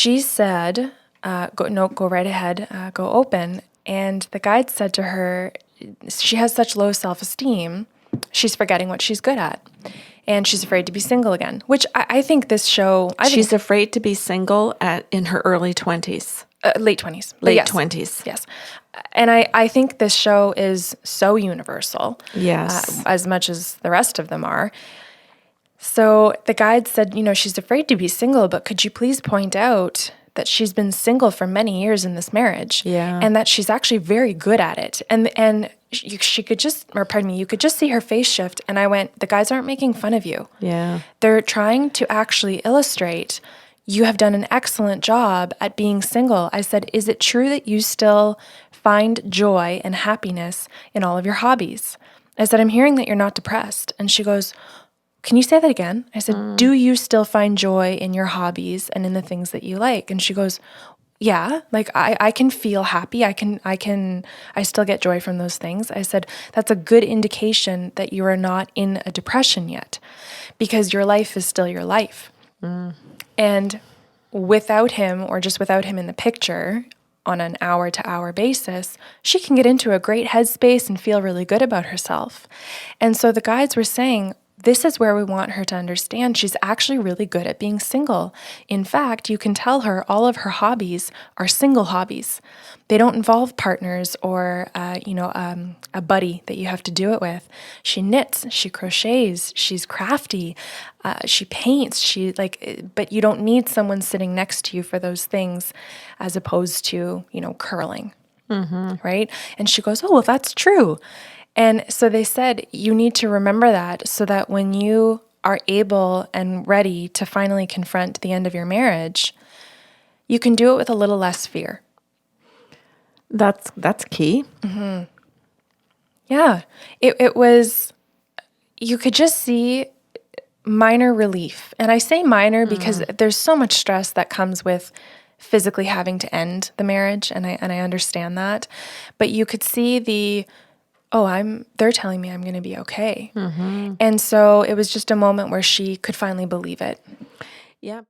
she said, go right ahead, go open. And the guide said to her, she has such low self-esteem, she's forgetting what she's good at. And she's afraid to be single again, which I think this show... She's afraid to be single in her early 20s. Late 20s. Late 20s. Yes. And I think this show is so universal. Yes. As much as the rest of them are. So the guide said, she's afraid to be single, but could you please point out that she's been single for many years in this marriage, and that she's actually very good at it. And she could you could just see her face shift. And I went, the guys aren't making fun of you. Yeah. They're trying to actually illustrate, you have done an excellent job at being single. I said, is it true that you still find joy and happiness in all of your hobbies? I said, I'm hearing that you're not depressed. And she goes, can you say that again? I said, do you still find joy in your hobbies and in the things that you like? And she goes, yeah, like I can feel happy. I still get joy from those things. I said, that's a good indication that you are not in a depression yet, because your life is still your life. And without him, or just without him in the picture on an hour-to-hour basis, she can get into a great headspace and feel really good about herself. And so the guides were saying, this is where we want her to understand she's actually really good at being single. In fact, you can tell her all of her hobbies are single hobbies. They don't involve partners or, a buddy that you have to do it with. She knits, she crochets, she's crafty, she paints, but you don't need someone sitting next to you for those things, as opposed to, curling, right? And she goes, oh, well, that's true. And so they said, you need to remember that, so that when you are able and ready to finally confront the end of your marriage, you can do it with a little less fear. That's key. Mm-hmm. Yeah. It was, you could just see minor relief. And I say minor because there's so much stress that comes with physically having to end the marriage, and I understand that. But you could see they're telling me I'm going to be okay. And so it was just a moment where she could finally believe it. Yeah.